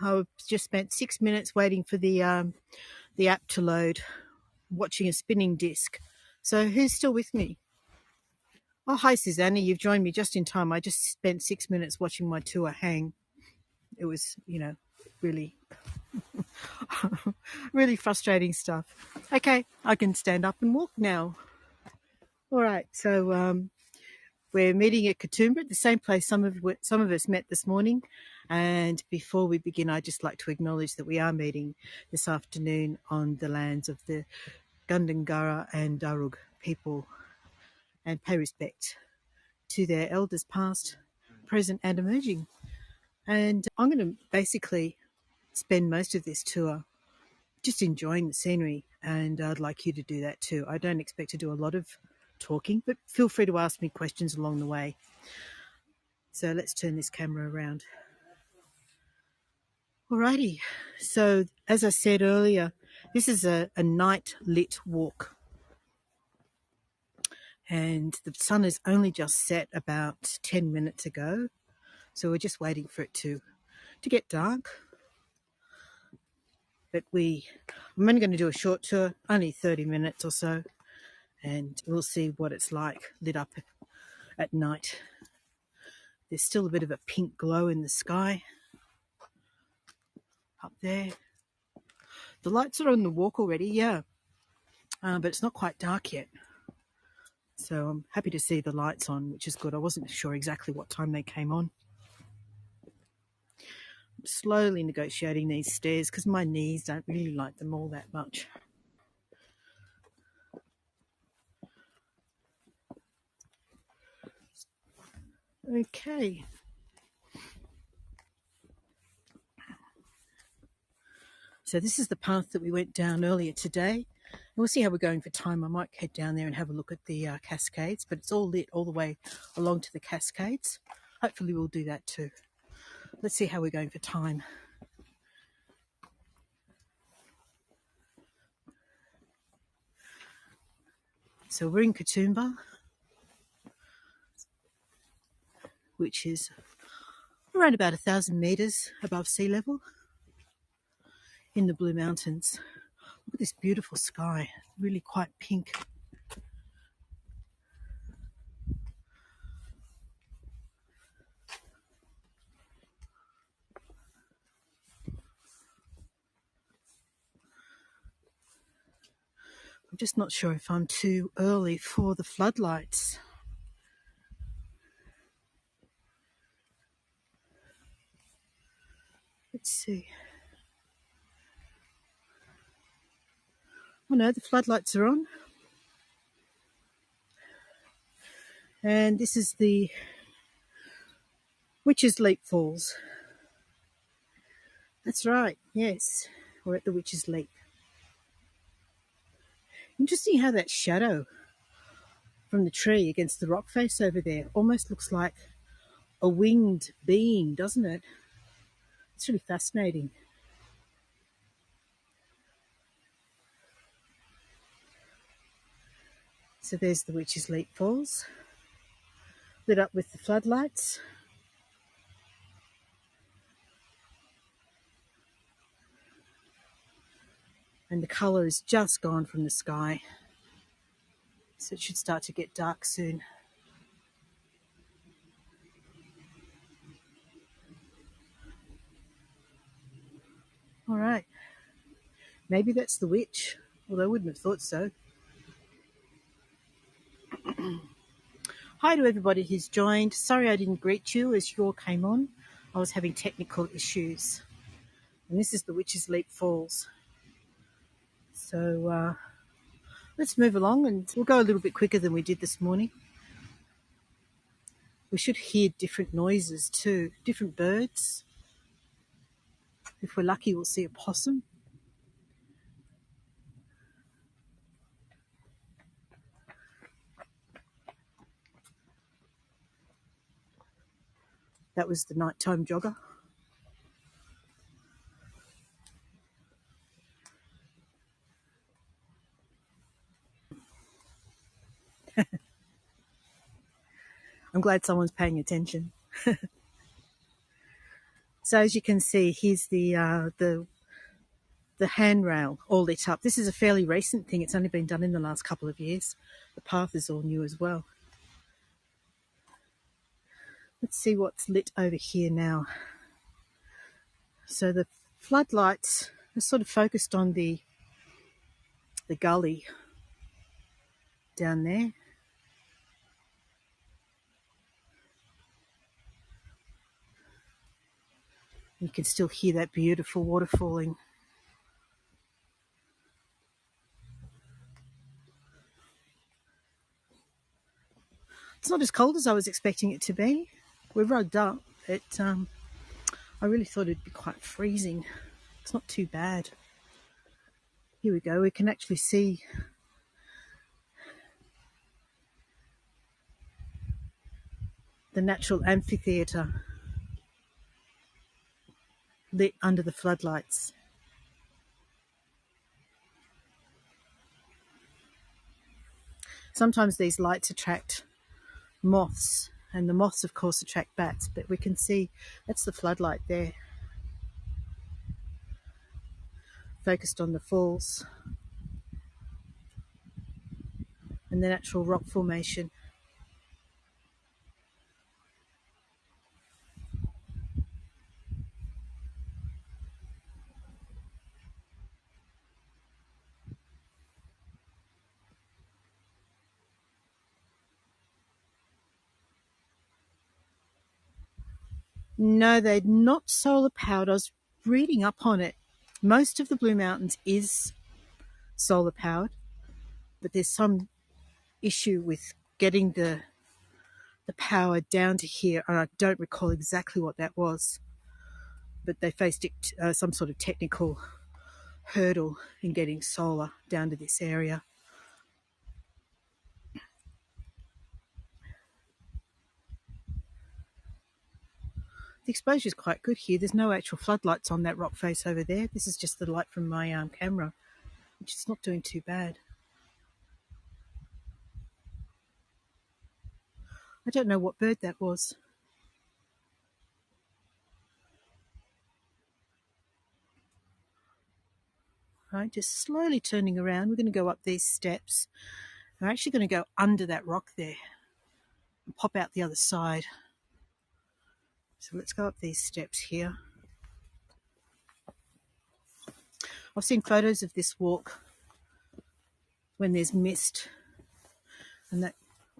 I just spent 6 minutes waiting for the app to load, watching a spinning disc. So who's still with me? Oh, hi, Susanna. You've joined me just in time. I just spent 6 minutes watching my tour hang. It was, really, really frustrating stuff. Okay, I can stand up and walk now. All right, so we're meeting at Katoomba, the same place some of us met this morning. And before we begin, I'd just like to acknowledge that we are meeting this afternoon on the lands of the Gundungurra and Darug people, and pay respect to their elders past, present and emerging. And I'm going to basically spend most of this tour just enjoying the scenery, and I'd like you to do that too. I don't expect to do a lot of talking, but feel free to ask me questions along the way. So let's turn this camera around. Alrighty, so as I said earlier, this is a night lit walk, and the sun has only just set about 10 minutes ago, so we're just waiting for it to get dark. But I'm only going to do a short tour, only 30 minutes or so, and we'll see what it's like lit up at night. There's still a bit of a pink glow in the sky up there. The lights are on the walk already, yeah, but it's not quite dark yet. So I'm happy to see the lights on, which is good. I wasn't sure exactly what time they came on. I'm slowly negotiating these stairs because my knees don't really like them all that much. Okay. So this is the path that we went down earlier today. And we'll see how we're going for time. I might head down there and have a look at the cascades, but it's all lit all the way along to the cascades. Hopefully we'll do that too. Let's see how we're going for time. So we're in Katoomba, which is around about 1,000 metres above sea level in the Blue Mountains. Look at this beautiful sky, really quite pink. I'm just not sure if I'm too early for the floodlights. Let's see. Oh no, the floodlights are on. And this is the Witch's Leap Falls. That's right, yes. We're at the Witch's Leap. Interesting how that shadow from the tree against the rock face over there almost looks like a winged being, doesn't it? It's really fascinating. So there's the Witch's Leap Falls, lit up with the floodlights. And the colour is just gone from the sky. So it should start to get dark soon. All right. Maybe that's the witch, although I wouldn't have thought so. Hi to everybody who's joined. Sorry I didn't greet you as you all came on. I was having technical issues. And this is the Witch's Leap Falls. So let's move along, and we'll go a little bit quicker than we did this morning. We should hear different noises too, different birds. If we're lucky, we'll see a possum. That was the nighttime jogger. I'm glad someone's paying attention. So as you can see, here's the handrail all lit up. This is a fairly recent thing. It's only been done in the last couple of years. The path is all new as well. Let's see what's lit over here now. So the floodlights are sort of focused on the gully down there. You can still hear that beautiful water falling. It's not as cold as I was expecting it to be. We're rugged up, but I really thought it'd be quite freezing. It's not too bad. Here we go. We can actually see the natural amphitheatre lit under the floodlights. Sometimes these lights attract moths, and the moths of course attract bats, but we can see that's the floodlight there, focused on the falls and the natural rock formation. No, they're not solar powered. I was reading up on it. Most of the Blue Mountains is solar powered, but there's some issue with getting the power down to here, and I don't recall exactly what that was, but they faced some sort of technical hurdle in getting solar down to this area. The exposure is quite good here. There's no actual floodlights on that rock face over there. This is just the light from my camera, which is not doing too bad. I don't know what bird that was. Right, just slowly turning around. We're going to go up these steps. We're actually going to go under that rock there and pop out the other side. So let's go up these steps here. I've seen photos of this walk when there's mist, and that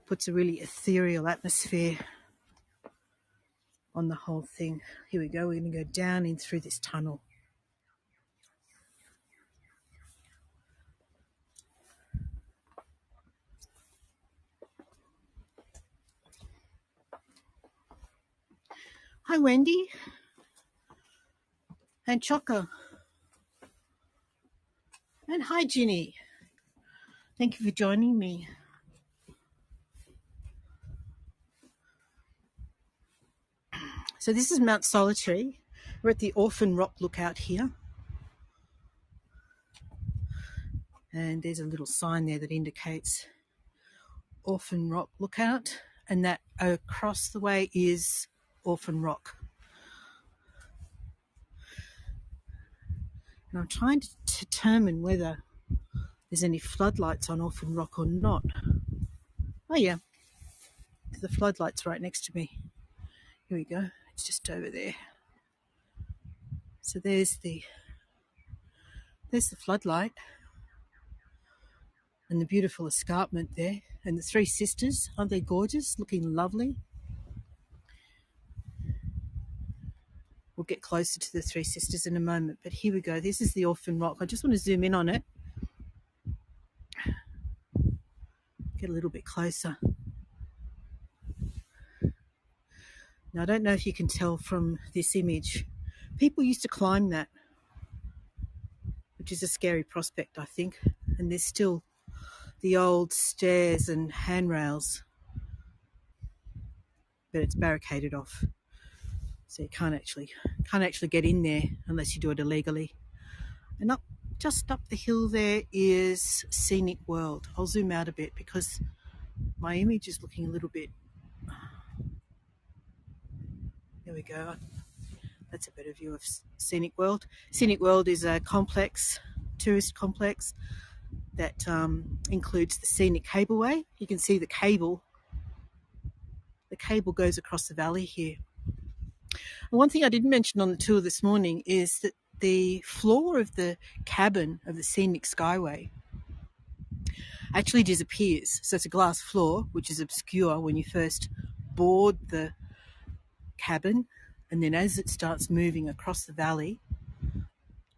puts a really ethereal atmosphere on the whole thing. Here we go. We're going to go down in through this tunnel. Hi, Wendy. And Choco. And hi, Ginny. Thank you for joining me. So this is Mount Solitary. We're at the Orphan Rock Lookout here. And there's a little sign there that indicates Orphan Rock Lookout. And that across the way is Orphan Rock. And I'm trying to determine whether there's any floodlights on Orphan Rock or not. Oh yeah, the floodlight's right next to me. Here we go. It's just over there. So there's the floodlight and the beautiful escarpment there, and the three sisters. Aren't they gorgeous? Looking lovely. We'll get closer to the three sisters in a moment, but here we go. This is the Orphan Rock. I just want to zoom in on it. Get a little bit closer. Now, I don't know if you can tell from this image. People used to climb that, which is a scary prospect, I think. And there's still the old stairs and handrails, but it's barricaded off. So you can't actually get in there unless you do it illegally. And just up the hill there is Scenic World. I'll zoom out a bit because my image is looking a little bit. There we go. That's a better view of Scenic World. Scenic World is a complex, tourist complex that includes the scenic cableway. You can see the cable. The cable goes across the valley here. And one thing I didn't mention on the tour this morning is that the floor of the cabin of the Scenic Skyway actually disappears. So it's a glass floor, which is obscure when you first board the cabin, and then as it starts moving across the valley,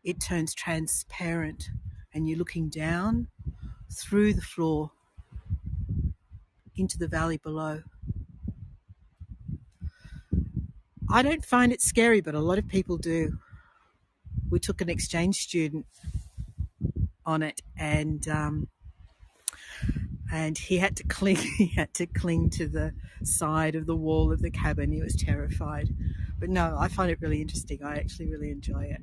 it turns transparent, and you're looking down through the floor into the valley below. I don't find it scary, but a lot of people do. We took an exchange student on it, and he had to cling. He had to cling to the side of the wall of the cabin. He was terrified, but no, I find it really interesting. I actually really enjoy it.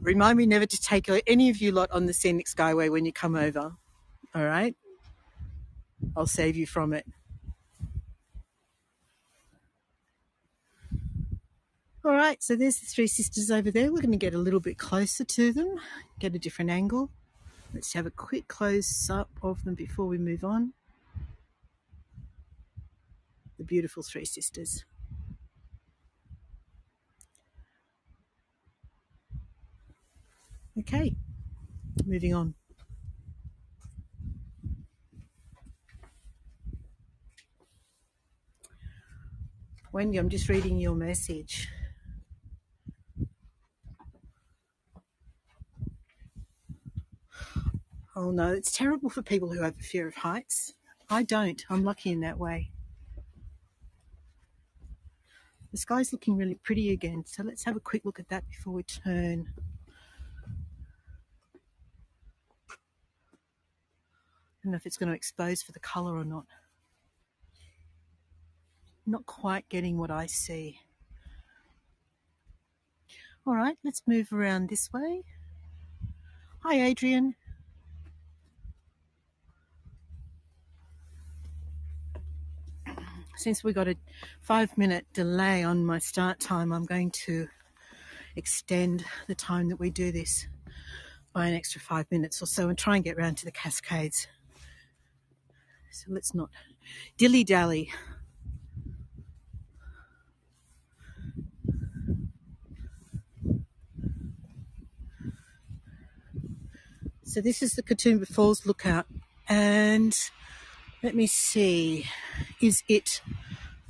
Remind me never to take any of you lot on the Scenic Skyway when you come over. All right, I'll save you from it. All right, so there's the Three Sisters over there. We're going to get a little bit closer to them, get a different angle. Let's have a quick close-up of them before we move on. The beautiful Three Sisters. Okay, moving on. Wendy, I'm just reading your message. Oh no, it's terrible for people who have a fear of heights. I don't. I'm lucky in that way. The sky's looking really pretty again, so let's have a quick look at that before we turn. I don't know if it's going to expose for the colour or not. Not quite getting what I see. All right, let's move around this way. Hi, Adrian. Since we got a 5-minute delay on my start time, I'm going to extend the time that we do this by an extra 5 minutes or so and try and get round to the cascades. So let's not dilly-dally. So this is the Katoomba Falls lookout, and let me see, is it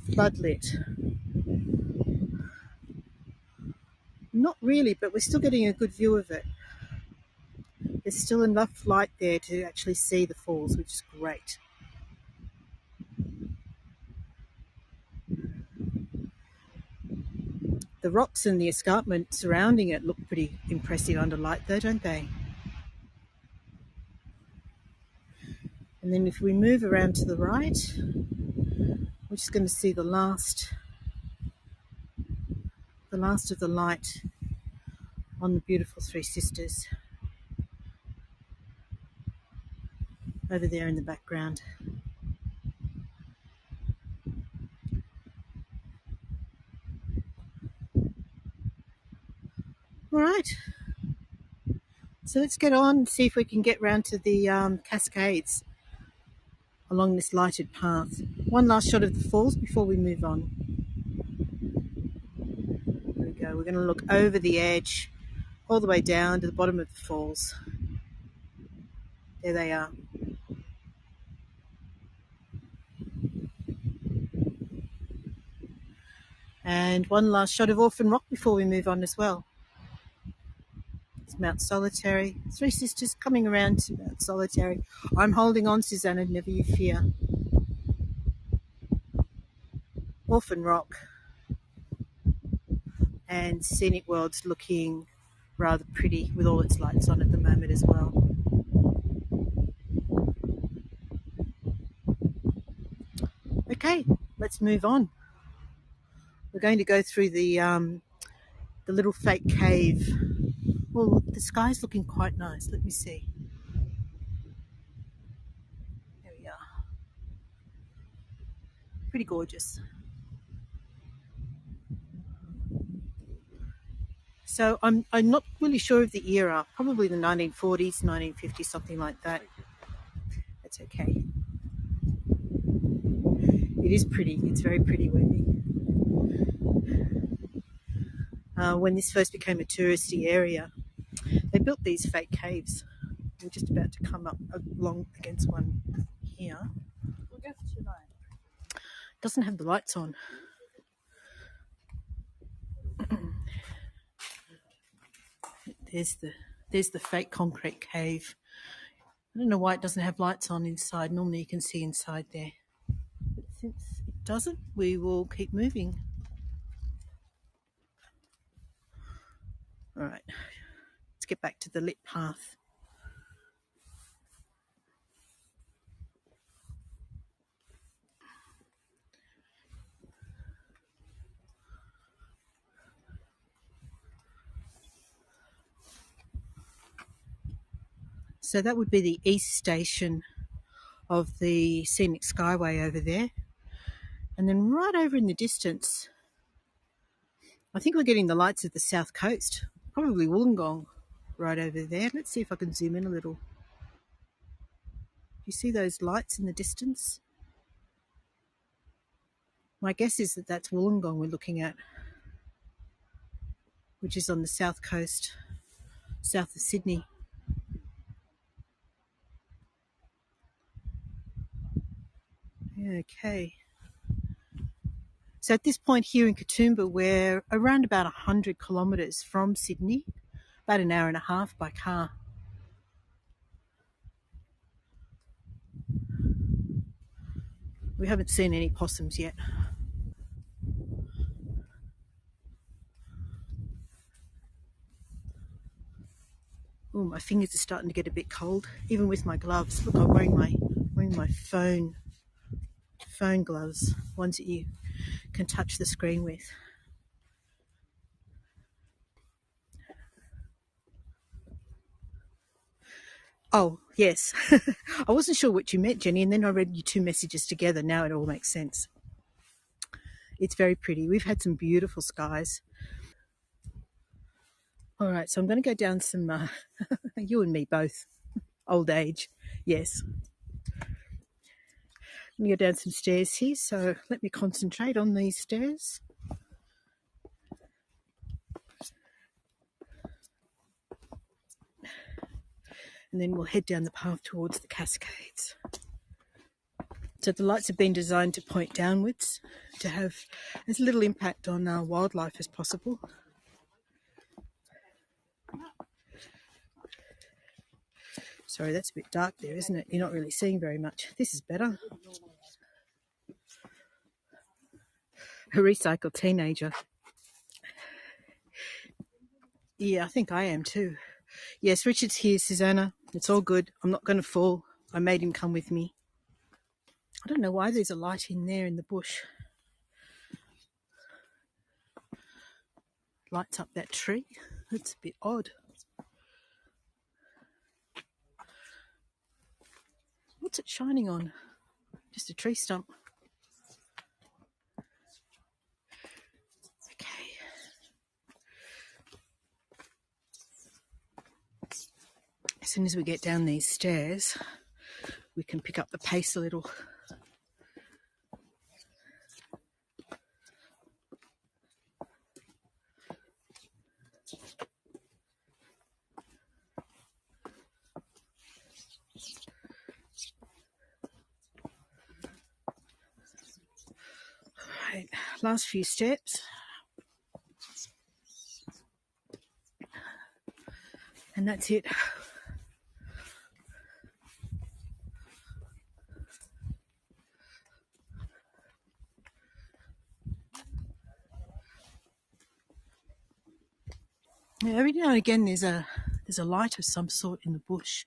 floodlit? Not really, but we're still getting a good view of it. There's still enough light there to actually see the falls, which is great. The rocks and the escarpment surrounding it look pretty impressive under light though, don't they? And then if we move around to the right, we're just going to see the last of the light on the beautiful Three Sisters over there in the background. All right, so let's get on and see if we can get round to the cascades along this lighted path. One last shot of the falls before we move on. There we go. We're going to look over the edge all the way down to the bottom of the falls. There they are. And one last shot of Orphan Rock before we move on as well. It's Mount Solitary. Three Sisters coming around to Mount Solitary. I'm holding on, Susanna, never you fear. Orphan Rock and Scenic World's looking rather pretty with all its lights on at the moment as well. Okay, let's move on. We're going to go through the little fake cave. Well, the sky's looking quite nice. Let me see. There we are. Pretty gorgeous. So I'm not really sure of the era. Probably the 1940s, 1950s, something like that. That's okay. It is pretty. It's very pretty, Wendy. When this first became a touristy area, they built these fake caves. We're just about to come up along against one here. Doesn't have the lights on. There's the fake concrete cave. I don't know why it doesn't have lights on inside. Normally you can see inside there. But since it doesn't, we will keep moving. All right, let's get back to the lit path. So that would be the east station of the scenic skyway over there. And then right over in the distance, I think we're getting the lights of the south coast, probably Wollongong right over there. Let's see if I can zoom in a little. You see those lights in the distance? My guess is that that's Wollongong we're looking at, which is on the south coast, south of Sydney. Okay. So at this point here in Katoomba, we're around about 100 kilometres from Sydney, about an hour and a half by car. We haven't seen any possums yet. Oh, my fingers are starting to get a bit cold, even with my gloves. Look, I'm wearing my phone gloves, ones that you can touch the screen with. Oh, yes. I wasn't sure what you meant, Jenny, and then I read your two messages together. Now it all makes sense. It's very pretty. We've had some beautiful skies. All right, so I'm going to go down some, you and me both, old age, yes. I'm going to go down some stairs here, so let me concentrate on these stairs. And then we'll head down the path towards the cascades. So the lights have been designed to point downwards, to have as little impact on wildlife as possible. Sorry, that's a bit dark there, isn't it? You're not really seeing very much. This is better. A recycled teenager. Yeah, I think I am too. Yes, Richard's here, Susanna. It's all good. I'm not going to fall. I made him come with me. I don't know why there's a light in there in the bush. Lights up that tree. It's a bit odd. What's it shining on? Just a tree stump. Okay. As soon as we get down these stairs, we can pick up the pace a little. Right, last few steps. And that's it. Yeah, every now and again there's a light of some sort in the bush.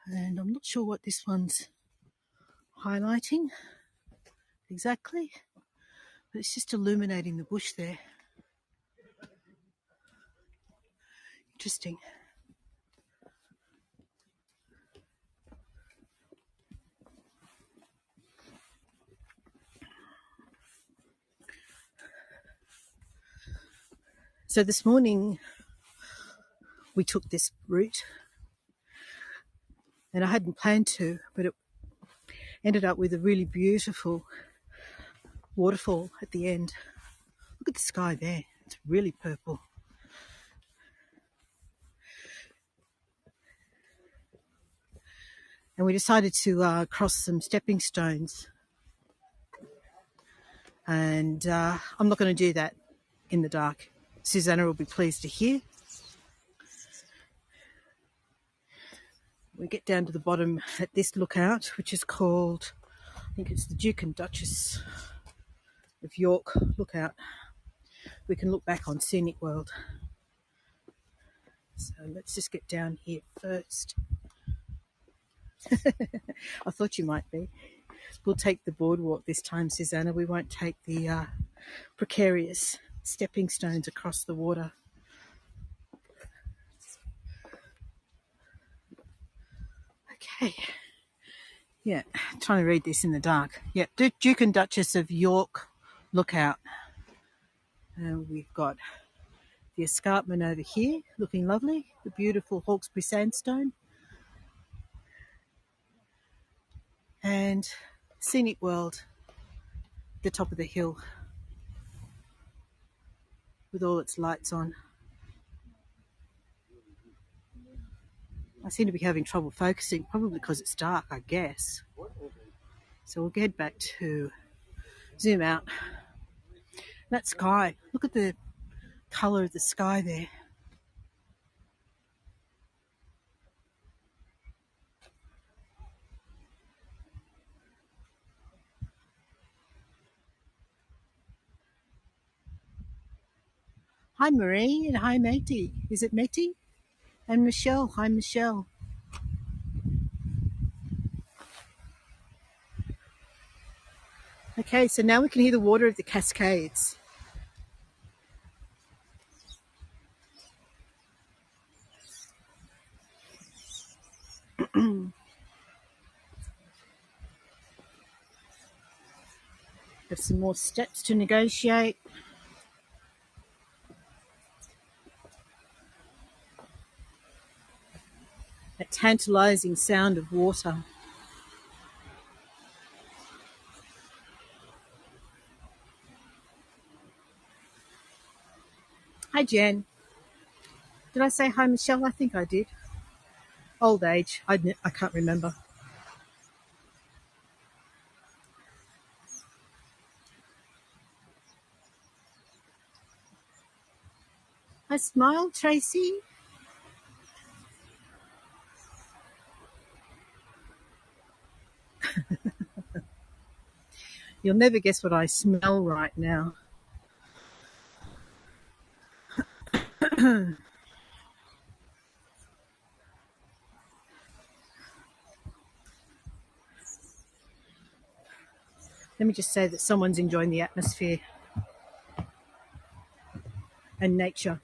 And I'm not sure what this one's highlighting exactly, but it's just illuminating the bush there. Interesting. So this morning we took this route, and I hadn't planned to, but it ended up with a really beautiful waterfall at the end. Look at the sky there. It's really purple. And we decided to cross some stepping stones. And I'm not going to do that in the dark. Susanna will be pleased to hear. We get down to the bottom at this lookout, which is called, I think it's the Duke and Duchess of York lookout. We can look back on Scenic World. So let's just get down here first. I thought you might be. We'll take the boardwalk this time, Susanna. We won't take the precarious stepping stones across the water. Okay. Yeah, trying to read this in the dark. Yeah, Duke and Duchess of York lookout. We've got the escarpment over here, looking lovely. The beautiful Hawkesbury sandstone. And Scenic World, the top of the hill, with all its lights on. I seem to be having trouble focusing, probably because it's dark, I guess. So we'll get back to zoom out. That sky, look at the colour of the sky there. Hi Marie and hi Matey. Is it Matey? And Michelle. Hi Michelle. Okay, so now we can hear the water of the cascades. Have some more steps to negotiate. A tantalising sound of water. Hi Jen. Did I say hi Michelle? I think I did. Old age. I can't remember. I smile, Tracy. You'll never guess what I smell right now. Let me just say that someone's enjoying the atmosphere and nature.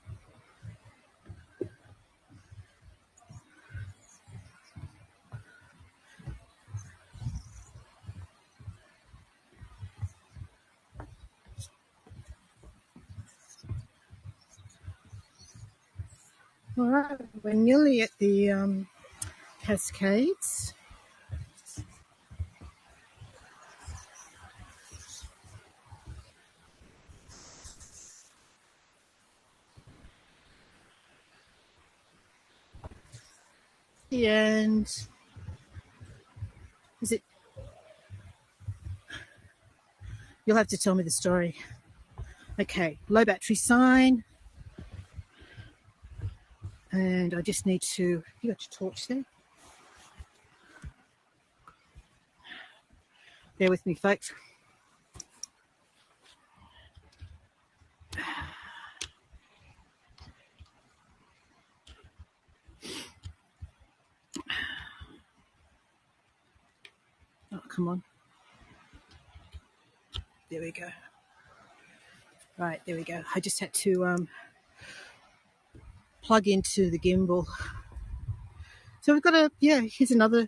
All right, we're nearly at the cascades. And is it? You'll have to tell me the story. Okay, low battery sign. And I just need to, you got your torch there? Bear with me, folks. Oh, come on. There we go. Right, there we go. I just had to plug into the gimbal. So we've got here's another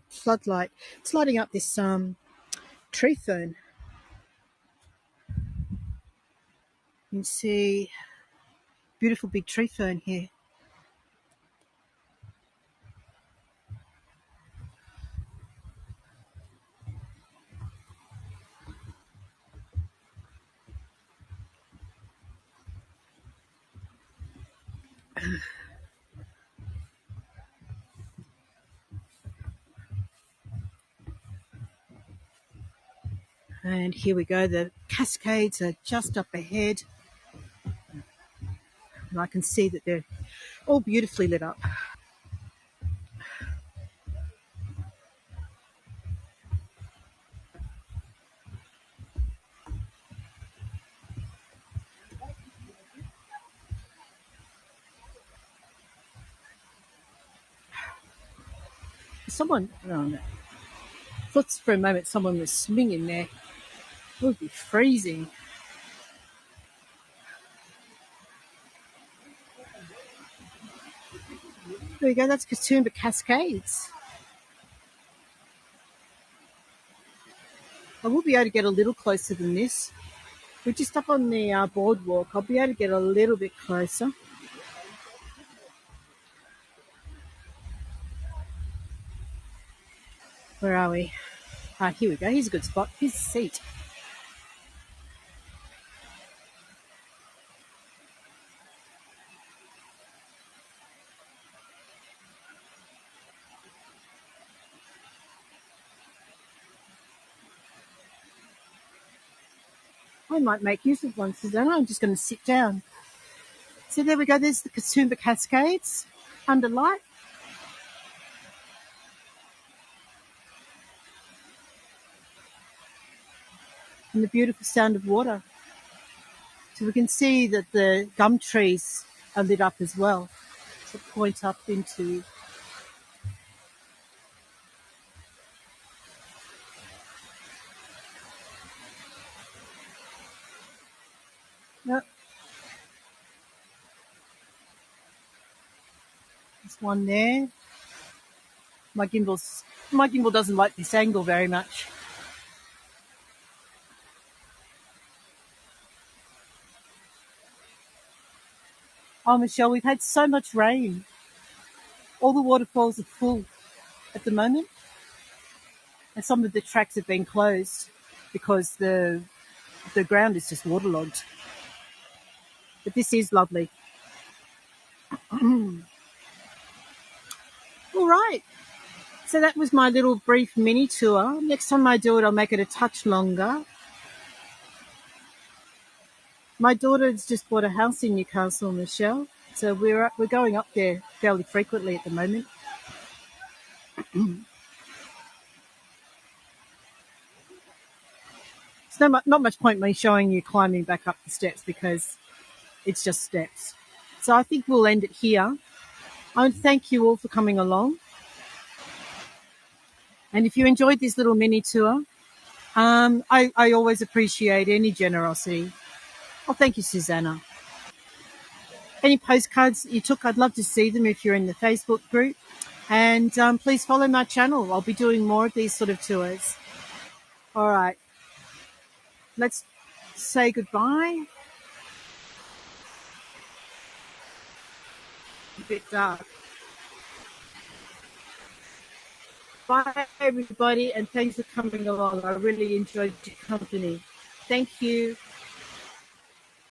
floodlight. It's lighting up this tree fern. You can see beautiful big tree fern here. And here we go. The cascades are just up ahead. And I can see that they're all beautifully lit up. Someone, oh no, I thought for a moment someone was swimming in there. It would be freezing. There we go. That's Katoomba Cascades. I will be able to get a little closer than this. We're just up on the boardwalk. I'll be able to get a little bit closer. Where are we? Here we go. Here's a good spot. Here's a seat. I might make use of one, Susanna. I'm just going to sit down. So there we go. There's the Katoomba Cascades under light. And the beautiful sound of water. So we can see that the gum trees are lit up as well. So point up into... Yep. There's one there. My gimbal doesn't like this angle very much. Oh, Michelle, we've had so much rain. All the waterfalls are full at the moment. And some of the tracks have been closed because the ground is just waterlogged. But this is lovely. All right. So that was my little brief mini tour. Next time I do it, I'll make it a touch longer. My daughter's just bought a house in Newcastle, Michelle. So we're going up there fairly frequently at the moment. It's not much point me showing you climbing back up the steps because it's just steps. So I think we'll end it here. I want to thank you all for coming along. And if you enjoyed this little mini tour, I always appreciate any generosity. Oh, thank you, Susanna. Any postcards that you took, I'd love to see them if you're in the Facebook group. And please follow my channel. I'll be doing more of these sort of tours. All right. Let's say goodbye. A bit dark. Bye, everybody, and thanks for coming along. I really enjoyed your company. Thank you.